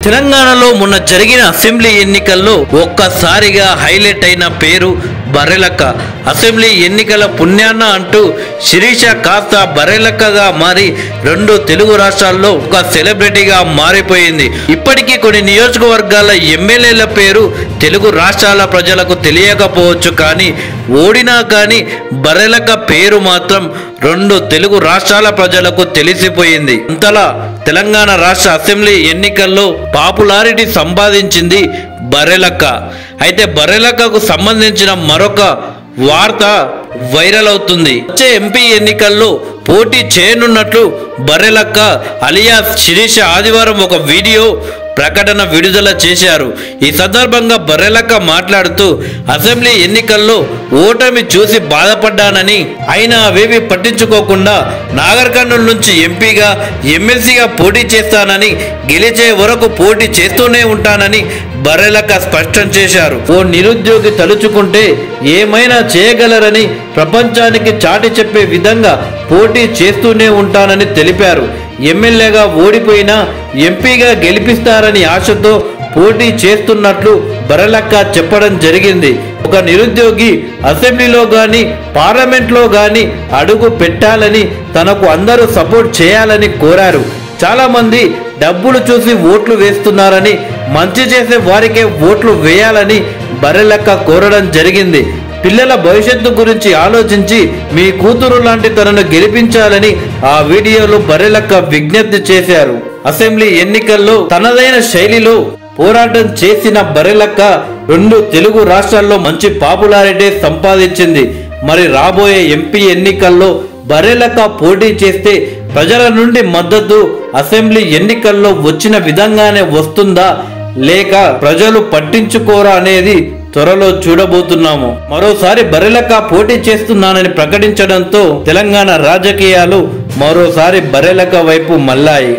తెలంగాణలో మొన్న జరిగిన అసెంబ్లీ ఎన్నికల్లో ఒక్కసారిగా హైలైట్ అయిన పేరు బర్రెలక్క. అసెంబ్లీ ఎన్నికల పుణ్యాన్న అంటూ శిరీష కాస్త బర్రెలక్కగా మారి 2 తెలుగు రాష్ట్రాల్లో ఒక సెలబ్రిటీగా మారిపోయింది. ఇప్పటికీ కొన్ని నియోజకవర్గాల ఎమ్మెల్యేల పేరు తెలుగు రాష్ట్రాల ప్రజలకు తెలియకపోవచ్చు, కానీ ఓడినా కానీ బర్రెలక్క పేరు మాత్రం 2 తెలుగు రాష్ట్రాల ప్రజలకు తెలిసిపోయింది. అంతలా తెలంగాణ రాష్ట్ర అసెంబ్లీ ఎన్నికల్లో పాపులారిటీ సంపాదించింది బర్రెలక్క. అయితే బర్రెలక్కకు సంబంధించిన మరొక వార్త వైరల్ అవుతుంది. వచ్చే ఎంపీ ఎన్నికల్లో పోటీ చేయనున్నట్లు బర్రెలక్క అలియాస్ శిరీష ఆదివారం ఒక వీడియో ప్రకటన విడుదల చేశారు. ఈ సందర్భంగా బర్రెలక్క మాట్లాడుతూ అసెంబ్లీ ఎన్నికల్లో ఓటమి చూసి బాధపడ్డానని, అయినా అవేవి పట్టించుకోకుండా నాగర్ కర్నూల్ నుంచి ఎంపీగా ఎమ్మెల్సీగా పోటీ చేస్తానని, గెలిచే వరకు పోటీ చేస్తూనే ఉంటానని బర్రెలక్క స్పష్టం చేశారు. ఓ నిరుద్యోగి తలుచుకుంటే ఏమైనా చేయగలరని ప్రపంచానికి చాటి చెప్పే విధంగా పోటీ చేస్తూనే ఉంటానని తెలిపారు. ఎమ్మెల్యేగా ఓడిపోయినా ఎంపీగా గెలిపిస్తారని ఆశతో పోటీ చేస్తున్నట్లు బర్రెలక్క చెప్పడం జరిగింది. ఒక నిరుద్యోగి అసెంబ్లీలో గాని పార్లమెంట్లో గాని అడుగు పెట్టాలని, తనకు అందరూ సపోర్ట్ చేయాలని కోరారు. చాలా మంది డబ్బులు చూసి ఓట్లు వేస్తున్నారని, మంచి చేసే వారికే ఓట్లు వేయాలని బర్రెలక్క కోరడం జరిగింది. పిల్లల భవిష్యత్తు గురించి ఆలోచించి మీ కూతురు లాంటి తనను గెలిపించాలని ఆ వీడియోలో బర్రెలక్క విజ్ఞప్తి చేశారు. అసెంబ్లీ ఎన్నికల్లో తనదైన శైలిలో పోరాటం చేసిన బర్రెలక్క 2 తెలుగు రాష్ట్రాల్లో మంచి పాపులారిటీ సంపాదించింది. మరి రాబోయే ఎంపీ ఎన్నికల్లో బర్రెలక్క పోటీ చేస్తే ప్రజల నుండి మద్దతు అసెంబ్లీ ఎన్నికల్లో వచ్చిన విధంగానే వస్తుందా, లేక ప్రజలు పట్టించుకోరా అనేది త్వరలో చూడబోతున్నాము. మరోసారి బర్రెలక్క పోటీ చేస్తున్నానని ప్రకటించడంతో తెలంగాణ రాజకీయాలు మరోసారి బర్రెలక్క వైపు మళ్ళాయి.